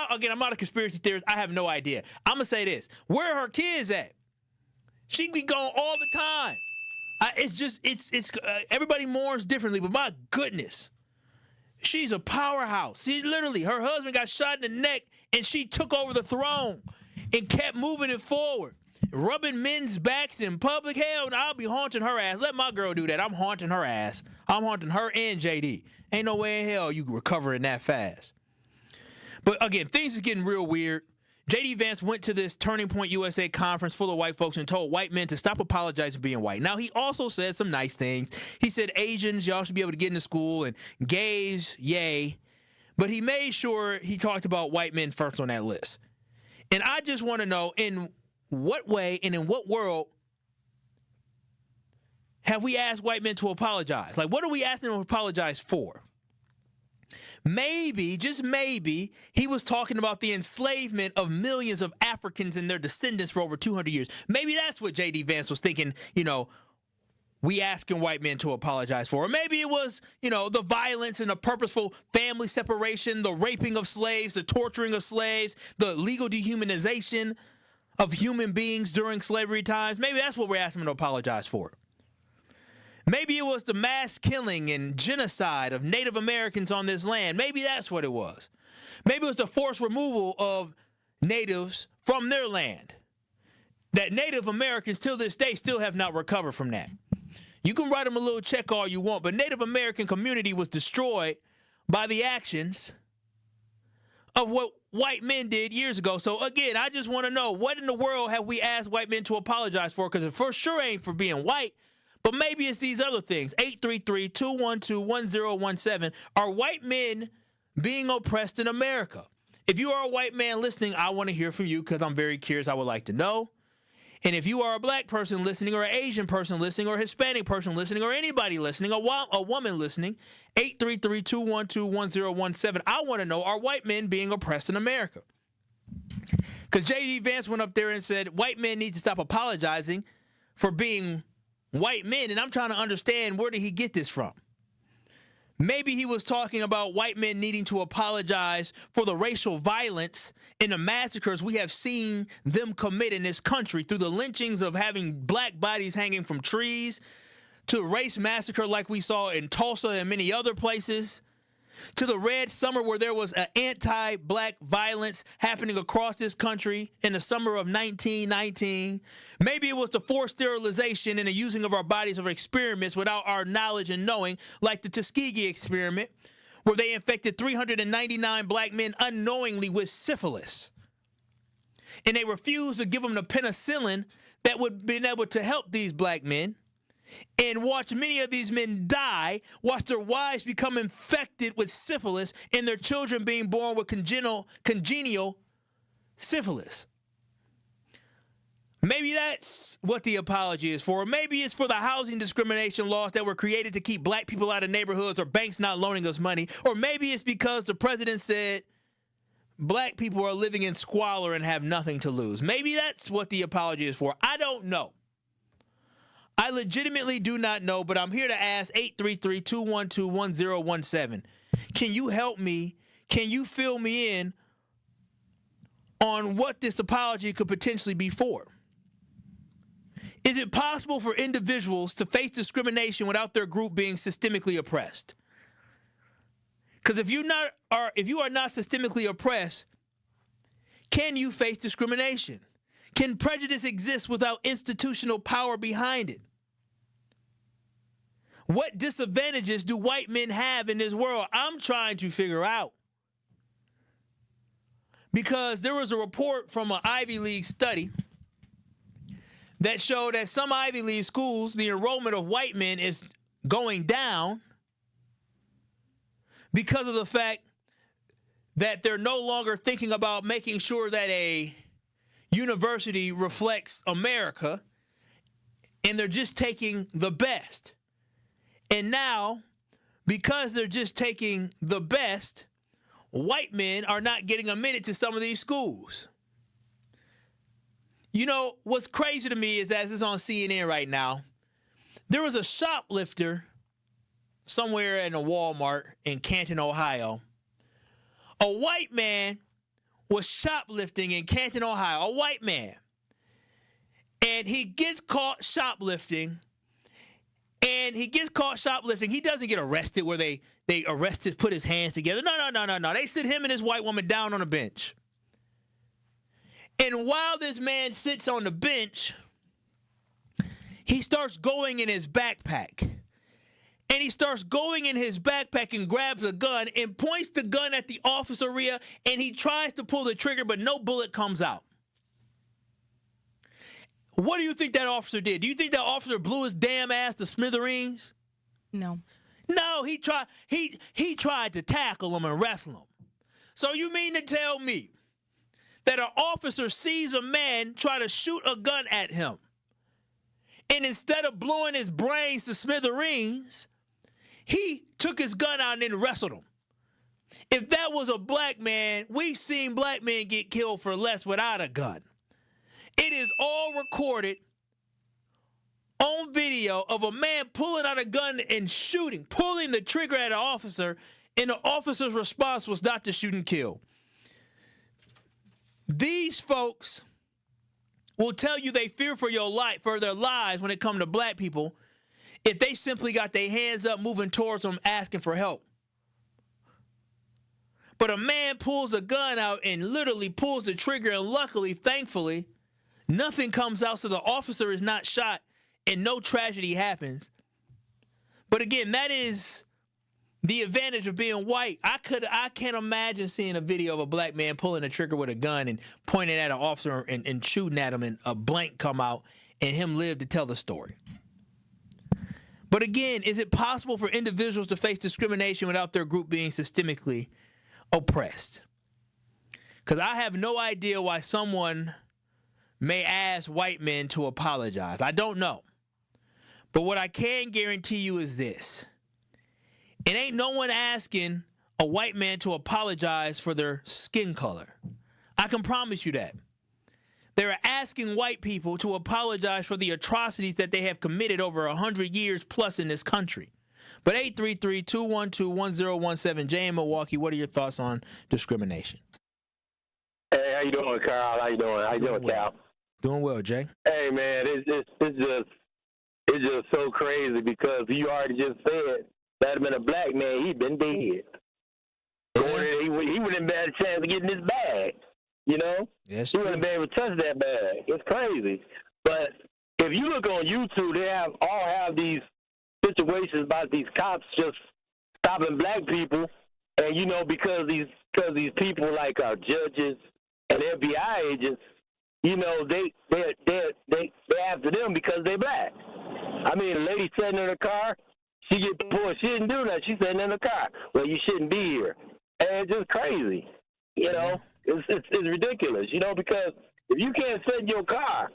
Again, I'm not a conspiracy theorist. I have no idea. I'm going to say this. Where are her kids at? She be gone all the time. Everybody mourns differently, but my goodness, she's a powerhouse. Her husband got shot in the neck, and she took over the throne and kept moving it forward, rubbing men's backs in public. Hell, I'll be haunting her ass. Let my girl do that. I'm haunting her ass. I'm haunting her and JD. Ain't no way in hell you recovering that fast. But again, things is getting real weird. JD Vance went to this Turning Point USA conference full of white folks and told white men to stop apologizing for being white. Now, he also said some nice things. He said Asians, y'all should be able to get into school, and gays, yay. But he made sure he talked about white men first on that list. And I just want to know, in what way and in what world have we asked white men to apologize? Like, what are we asking them to apologize for? Maybe, just maybe, he was talking about the enslavement of millions of Africans and their descendants for over 200 years. Maybe that's what J.D. Vance was thinking, we asking white men to apologize for. Or maybe it was, the violence and the purposeful family separation, the raping of slaves, the torturing of slaves, the legal dehumanization of human beings during slavery times. Maybe that's what we're asking them to apologize for. Maybe it was the mass killing and genocide of Native Americans on this land. Maybe that's what it was. Maybe it was the forced removal of natives from their land. That Native Americans till this day still have not recovered from that. You can write them a little check all you want, but Native American community was destroyed by the actions of what white men did years ago. So, again, I just want to know, what in the world have we asked white men to apologize for? Because it for sure ain't for being white, but maybe it's these other things. 833-212-1017. Are white men being oppressed in America? If you are a white man listening, I want to hear from you because I'm very curious. I would like to know. And if you are a black person listening, or an Asian person listening, or a Hispanic person listening, or anybody listening, a woman listening, 833-212-1017, I want to know, are white men being oppressed in America? Because JD Vance went up there and said white men need to stop apologizing for being white men, and I'm trying to understand, where did he get this from? Maybe he was talking about white men needing to apologize for the racial violence and the massacres we have seen them commit in this country, through the lynchings of having black bodies hanging from trees, to race massacre like we saw in Tulsa and many other places, to the Red Summer where there was an anti-black violence happening across this country in the summer of 1919. Maybe it was the forced sterilization and the using of our bodies for experiments without our knowledge and knowing, like the Tuskegee experiment, where they infected 399 black men unknowingly with syphilis. And they refused to give them the penicillin that would have been able to help these black men, and watch many of these men die, watch their wives become infected with syphilis, and their children being born with congenial syphilis. Maybe that's what the apology is for. Maybe it's for the housing discrimination laws that were created to keep black people out of neighborhoods, or banks not loaning us money. Or maybe it's because the president said black people are living in squalor and have nothing to lose. Maybe that's what the apology is for. I don't know. I legitimately do not know, but I'm here to ask. 833-212-1017. Can you help me? Can you fill me in on what this apology could potentially be for? Is it possible for individuals to face discrimination without their group being systemically oppressed? Because if you are not systemically oppressed, can you face discrimination? Can prejudice exist without institutional power behind it? What disadvantages do white men have in this world? I'm trying to figure out. Because there was a report from an Ivy League study that showed that some Ivy League schools, the enrollment of white men is going down because of the fact that they're no longer thinking about making sure that a university reflects America, and they're just taking the best. And now, because they're just taking the best, white men are not getting admitted to some of these schools. You know, what's crazy to me is, as it's on CNN right now, there was a shoplifter somewhere in a Walmart in Canton, Ohio. A white man was shoplifting in Canton, Ohio, a white man. And he gets caught shoplifting. He doesn't get arrested where they arrest him, put his hands together. No. They sit him and his white woman down on a bench. And while this man sits on the bench, he starts going in his backpack. And he starts going in his backpack and grabs a gun and points the gun at the officer, Rhea, and he tries to pull the trigger, but no bullet comes out. What do you think that officer did? Do you think that officer blew his damn ass to smithereens? No. No, he tried to tackle him and wrestle him. So you mean to tell me that an officer sees a man try to shoot a gun at him, and instead of blowing his brains to smithereens, he took his gun out and then wrestled him? If that was a black man, we've seen black men get killed for less without a gun. It is all recorded on video of a man pulling out a gun and shooting, pulling the trigger at an officer, and the officer's response was not to shoot and kill. These folks will tell you they fear for their lives when it comes to black people if they simply got their hands up moving towards them asking for help. But a man pulls a gun out and literally pulls the trigger, and luckily, thankfully, nothing comes out, so the officer is not shot and no tragedy happens. But again, that is the advantage of being white. I can't imagine seeing a video of a black man pulling a trigger with a gun and pointing at an officer and shooting at him and a blank come out and him live to tell the story. But again, is it possible for individuals to face discrimination without their group being systemically oppressed? Because I have no idea why someone may ask white men to apologize. I don't know. But what I can guarantee you is this. It ain't no one asking a white man to apologize for their skin color. I can promise you that. They're asking white people to apologize for the atrocities that they have committed over 100 years plus in this country. But 833-212-1017, Jay in Milwaukee, what are your thoughts on discrimination? Hey, how you doing, Carl? How you doing? How you doing, Cal? Doing well, Jay. Hey, man, it's just so crazy because you already just said that had been a black man, he'd been dead. He wouldn't have had a chance of getting his bag, you know? Yes, he wouldn't have been able to touch that bag. It's crazy. But if you look on YouTube, they all have these situations about these cops just stopping black people, and you know because these people like judges and FBI agents, you know they after them because they black. I mean, a lady sitting in her car, she get pulled. She didn't do that. She's sitting in the car. Well, you shouldn't be here. And it's just crazy. You know, it's ridiculous. You know, because if you can't sit in your car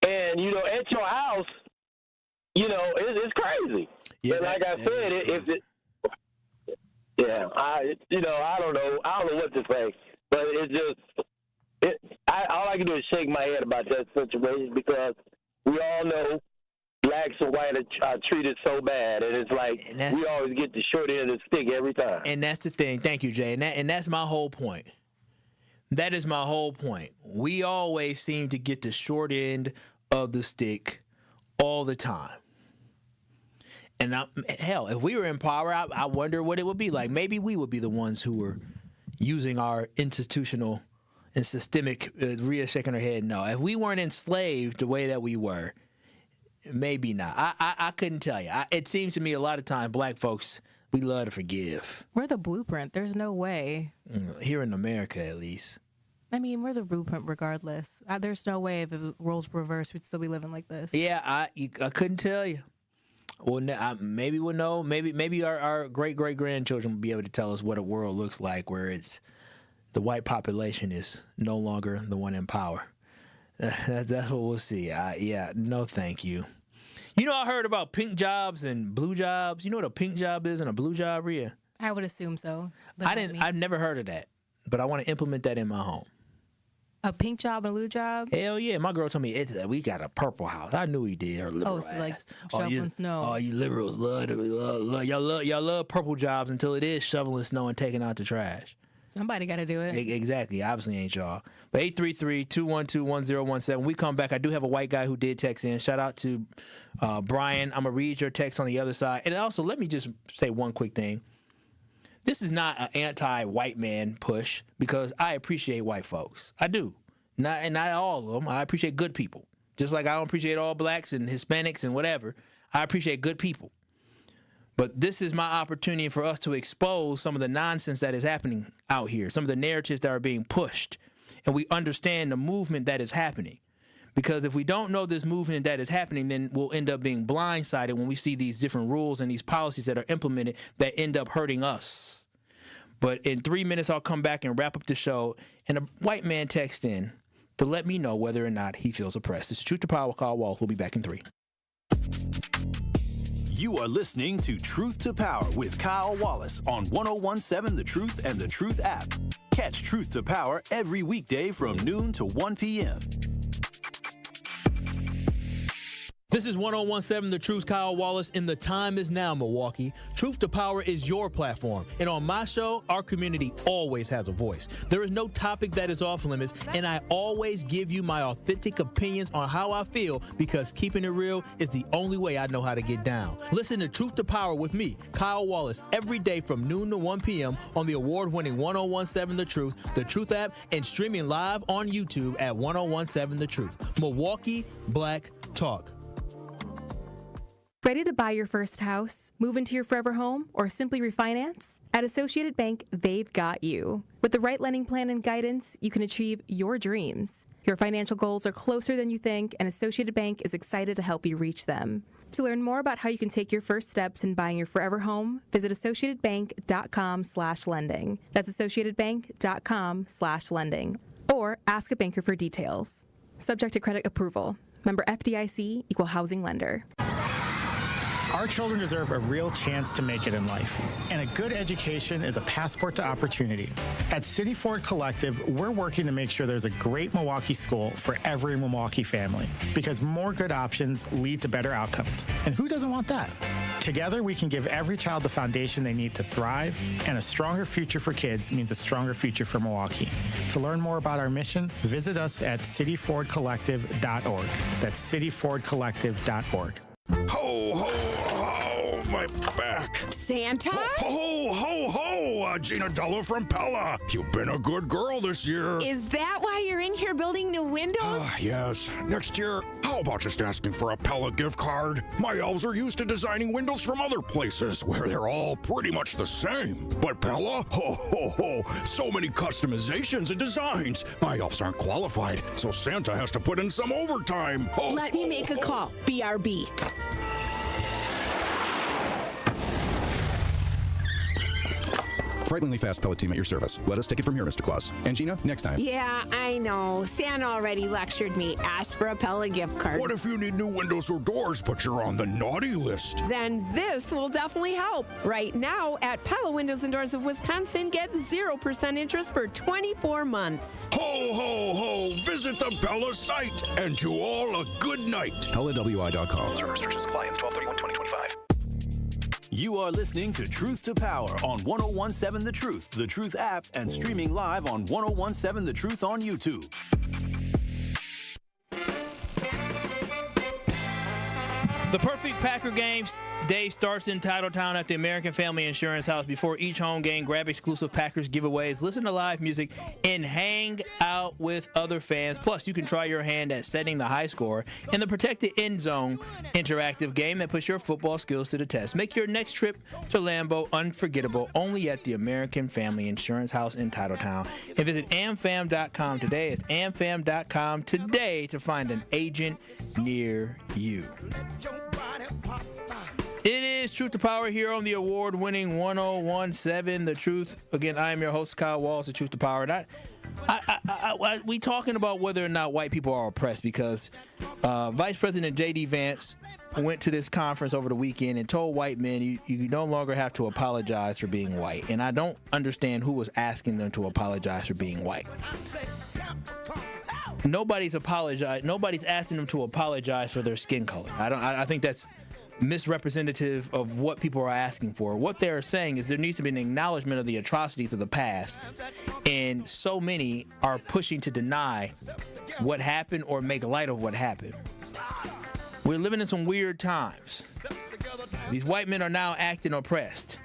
and you know at your house, you know, it's crazy. Yeah, but like I said, I don't know what to say. But it's just, all I can do is shake my head about that situation because we all know blacks and white are treated so bad, and it's like we always get the short end of the stick every time. And that's the thing. Thank you, Jay. And that's my whole point. That is my whole point. We always seem to get the short end of the stick all the time. And hell, if we were in power, I wonder what it would be like. Maybe we would be the ones who were using our institutional and systemic, Rhea shaking her head, no. If we weren't enslaved the way that we were, maybe not. I couldn't tell you. It seems to me a lot of times black folks, we love to forgive. We're the blueprint. There's no way. Here in America, at least. I mean, we're the blueprint regardless. There's no way if the roles were reversed, we'd still be living like this. Yeah, I couldn't tell you. Well, maybe we'll know. Maybe our great-great-grandchildren will be able to tell us what a world looks like where it's the white population is no longer the one in power. That's what we'll see. No thank you. You know, I heard about pink jobs and blue jobs. You know what a pink job is and a blue job, Rhea? I would assume so. I've never heard of that, but I want to implement that in my home. A pink job and a blue job? Hell yeah. My girl told me we got a purple house. I knew he did. Her liberal so like shoveling snow. Oh, you liberals love y'all love purple jobs until it is shoveling snow and taking out the trash. Somebody got to do it. Exactly. Obviously ain't y'all. But 833-212-1017. When we come back, I do have a white guy who did text in. Shout out to Brian. I'm going to read your text on the other side. And also, let me just say one quick thing. This is not an anti-white man push because I appreciate white folks. I do. Not all of them. I appreciate good people. Just like I don't appreciate all blacks and Hispanics and whatever. I appreciate good people. But this is my opportunity for us to expose some of the nonsense that is happening out here, some of the narratives that are being pushed, and we understand the movement that is happening. Because if we don't know this movement that is happening, then we'll end up being blindsided when we see these different rules and these policies that are implemented that end up hurting us. But in 3 minutes, I'll come back and wrap up the show, and a white man texts in to let me know whether or not he feels oppressed. It's Truth to Power, Kyle Wallace. We'll be back in 3. You are listening to Truth to Power with Kyle Wallace on 1017 The Truth and The Truth app. Catch Truth to Power every weekday from noon to 1 p.m. This is 1017 The Truth, Kyle Wallace, and the time is now, Milwaukee. Truth to Power is your platform, and on my show, our community always has a voice. There is no topic that is off limits, and I always give you my authentic opinions on how I feel because keeping it real is the only way I know how to get down. Listen to Truth to Power with me, Kyle Wallace, every day from noon to 1 p.m. on the award-winning 1017 The Truth app, and streaming live on YouTube at 1017 The Truth. Milwaukee Black Talk. Ready to buy your first house, move into your forever home, or simply refinance? At Associated Bank, they've got you. With the right lending plan and guidance, you can achieve your dreams. Your financial goals are closer than you think, and Associated Bank is excited to help you reach them. To learn more about how you can take your first steps in buying your forever home, visit associatedbank.com/lending. That's associatedbank.com/lending. Or ask a banker for details. Subject to credit approval. Member FDIC, Equal Housing Lender. Our children deserve a real chance to make it in life, and a good education is a passport to opportunity. At City Ford Collective, we're working to make sure there's a great Milwaukee school for every Milwaukee family, because more good options lead to better outcomes. And who doesn't want that? Together, we can give every child the foundation they need to thrive, and a stronger future for kids means a stronger future for Milwaukee. To learn more about our mission, visit us at cityfordcollective.org. That's cityfordcollective.org. Ho, ho, ho, my back. Santa? Ho, ho, ho, Gina Della from Pella. You've been a good girl this year. Is that why you're in here building new windows? Yes. Next year, how about just asking for a Pella gift card? My elves are used to designing windows from other places where they're all pretty much the same. But Pella? Ho, ho, ho, so many customizations and designs. My elves aren't qualified, so Santa has to put in some overtime. Ho, Let me make a call. BRB. Frighteningly fast pellet team at your service. Let us take it from here, Mr. Claus. And Gina, next time. Yeah, I know. Santa already lectured me. Ask for a Pella gift card. What if you need new windows or doors, but you're on the naughty list? Then this will definitely help. Right now, at Pella Windows and Doors of Wisconsin, get 0% interest for 24 months. Ho, ho, ho! Visit the Pella site, and to all a good night. PellaWI.com. Service restrictions apply. Ends 12/31/2025. You are listening to Truth to Power on 1017 The Truth, The Truth app, and streaming live on 1017 The Truth on YouTube. The perfect Packer game day starts in Titletown at the American Family Insurance House. Before each home game, grab exclusive Packers giveaways, listen to live music, and hang out with other fans. Plus, you can try your hand at setting the high score in the Protected End Zone interactive game that puts your football skills to the test. Make your next trip to Lambeau unforgettable only at the American Family Insurance House in Titletown. And visit amfam.com today. It's amfam.com today to find an agent near you. It is Truth to Power here on the award-winning 1017 The Truth. Again, I am your host, Kyle Wallace, The Truth to Power. And we talking about whether or not white people are oppressed because Vice President JD Vance went to this conference over the weekend and told white men you no longer have to apologize for being white. And I don't understand who was asking them to apologize for being white. Nobody's asking them to apologize for their skin color. I think that's misrepresentative of what people are asking for. What they're saying is there needs to be an acknowledgement of the atrocities of the past, and so many are pushing to deny what happened or make light of what happened. We're living in some weird times. These white men are now acting oppressed.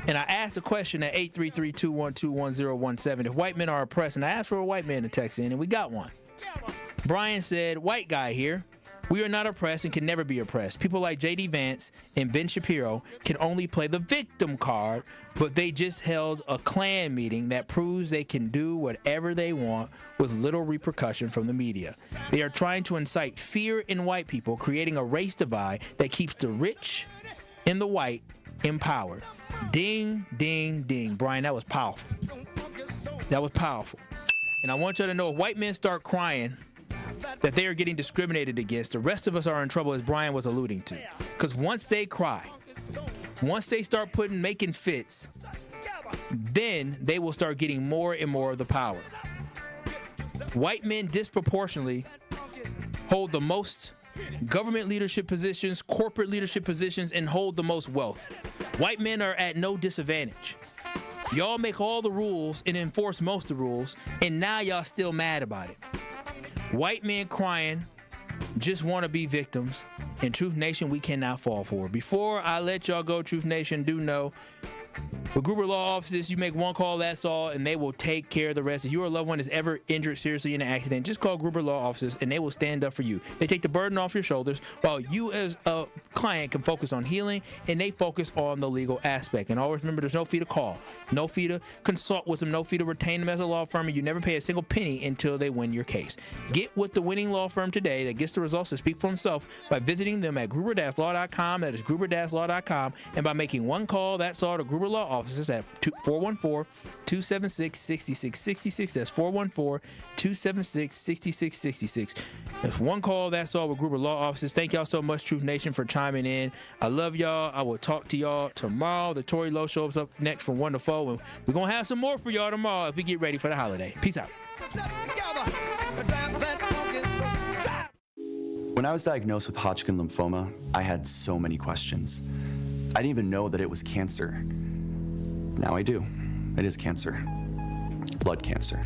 And I asked a question at 833-212-1017. If white men are oppressed, and I asked for a white man to text in, and we got one. Brian said, white guy here. We are not oppressed and can never be oppressed. People like JD Vance and Ben Shapiro can only play the victim card, but they just held a Klan meeting that proves they can do whatever they want with little repercussion from the media. They are trying to incite fear in white people, creating a race divide that keeps the rich and the white empowered. Ding, ding, ding. Brian, that was powerful. That was powerful. And I want you to know, if white men start crying that they are getting discriminated against, the rest of us are in trouble, as Brian was alluding to. Because once they cry, once they start making fits, then they will start getting more and more of the power. White men disproportionately hold the most government leadership positions, corporate leadership positions, and hold the most wealth. White men are at no disadvantage. Y'all make all the rules and enforce most of the rules, and now y'all still mad about it. White men crying just want to be victims, and Truth Nation, we cannot fall for it. Before I let y'all go, Truth Nation, do know With Gruber Law Offices, you make one call, that's all, and they will take care of the rest. If your loved one is ever injured seriously in an accident, just call Gruber Law Offices, and they will stand up for you. They take the burden off your shoulders, while you as a client can focus on healing, and they focus on the legal aspect. And always remember, there's no fee to call, no fee to consult with them, no fee to retain them as a law firm, and you never pay a single penny until they win your case. Get with the winning law firm today that gets the results to speak for himself by visiting them at gruber-law.com. That is gruber-law.com, and by making one call, that's all, to Gruber Law Offices at 414-276-6666. That's 414-276-6666. That's one call, that's all, with Gruber Law Offices. Thank y'all so much, Truth Nation, for chiming in. I love y'all. I will talk to y'all tomorrow. The Tory Lowe Show is up next from 1 to 4, and we're going to have some more for y'all tomorrow as we get ready for the holiday. Peace out. When I was diagnosed with Hodgkin lymphoma, I had so many questions. I didn't even know that it was cancer. Now I do. It is cancer. Blood cancer.